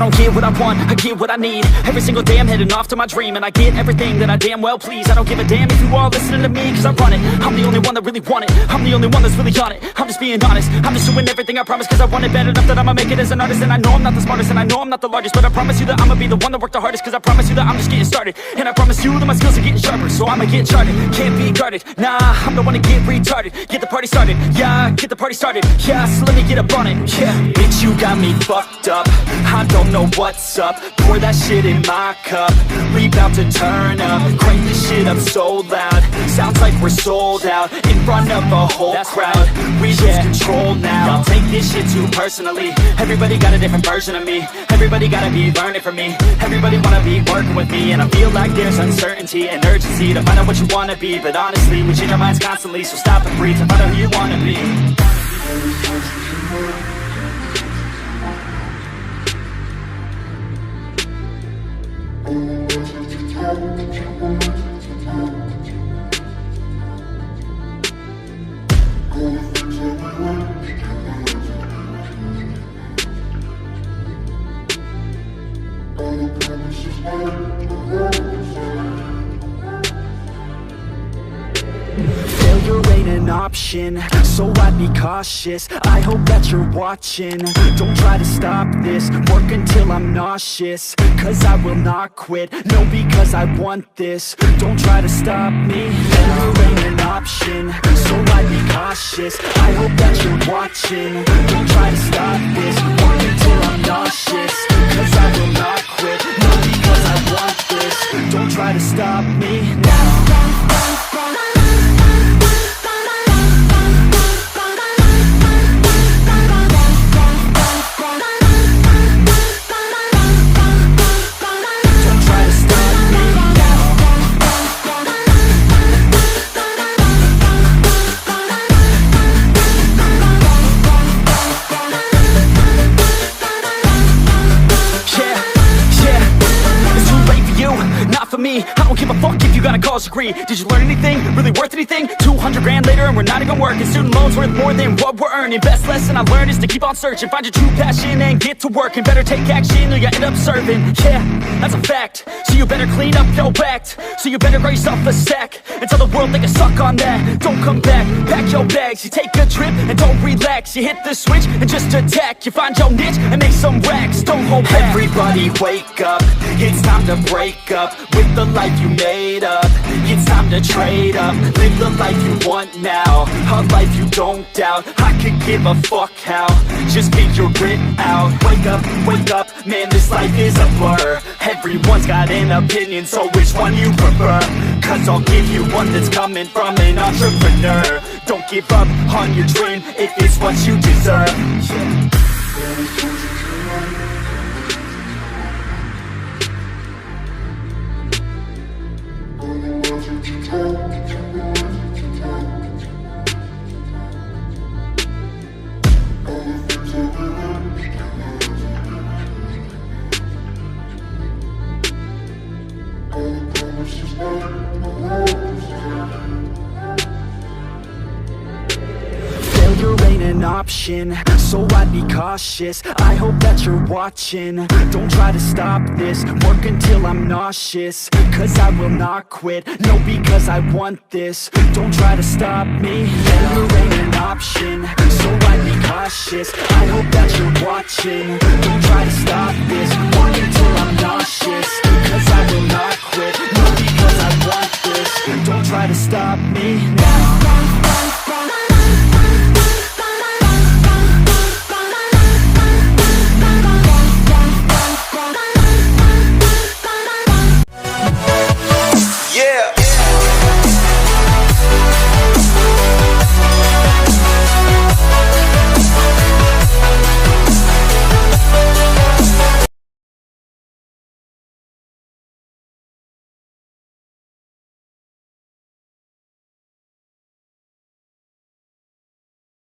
don't get what I want, I get what I need. Every single day I'm heading off to my dream, and I get everything that I damn well please. I don't give a damn if you all listening to me, cause I run it. I'm the only one that really want it, I'm the only one that's really on it. I'm just being honest, I'm just doing everything I promise, cause I want it bad enough that I'ma make it as an artist. And I know I'm not the smartest, and I know I'm not the largest, but I promise you that I'ma be the one that worked the hardest. Cause I promise you that I'm just getting started, and I promise you that my skills are getting sharper. So I'ma get charted, can't be guarded. Nah, I'm the one to get retarded. Get the party started, yeah, get the party started. Yeah, so let me get up on it, yeah. Bitch, you got me fucked up, I don't know what's up. Pour that shit in my cup, we bout to turn up. Crank this shit up so loud, sounds like we're sold out. In front of a whole crowd, we lose control now. Y'all take this shit too personally, everybody got a different version of me. Everybody gotta be learning from me, everybody wanna be working with me. And I feel like there's uncertainty and urgency to find out what you wanna be. But honestly, we change our minds constantly, so stop and breathe to find out who you wanna be. Failure ain't an option, so I'd be cautious. I hope that you're watching, don't try to stop this. Work until I'm nauseous, cause I will not quit. No, because I want this, don't try to stop me. Failure ain't an option, so I'd be cautious. I hope that you're watching, don't try to stop this. Work until I'm nauseous, cause I will not quit. No, because I want this, don't try to stop me now. Me, I don't give a fuck if you got a college degree. Did you learn anything? Really worth anything? 200 grand later and we're not even working. Student loans worth more than what we're earning. Best lesson I learned is to keep on searching. Find your true passion and get to work. And better take action or you end up serving. Yeah, that's a fact. So you better clean up your act. So you better grab yourself a sack and tell the world they can suck on that. Don't come back, pack your bags. You take a trip and don't relax. You hit the switch and just attack. You find your niche and make some racks. Don't hold back. Everybody wake up, it's time to break up with the life you made up. It's time to trade up, live the life you want now, a life you don't doubt. I could give a fuck how, just get your grit out. Wake up, man, this life is a blur. Everyone's got an opinion, so which one you prefer? Cause I'll give you one that's coming from an entrepreneur. Don't give up on your dream if it's what you deserve. Failure ain't an option, so I'd be cautious. I hope that you're watching, don't try to stop this. Work until I'm nauseous, cause I will not quit. No, because I want this, don't try to stop me. Failure ain't an option, so I'd be cautious. I hope that you're watching, don't try to stop this. Work until I'm nauseous, cause I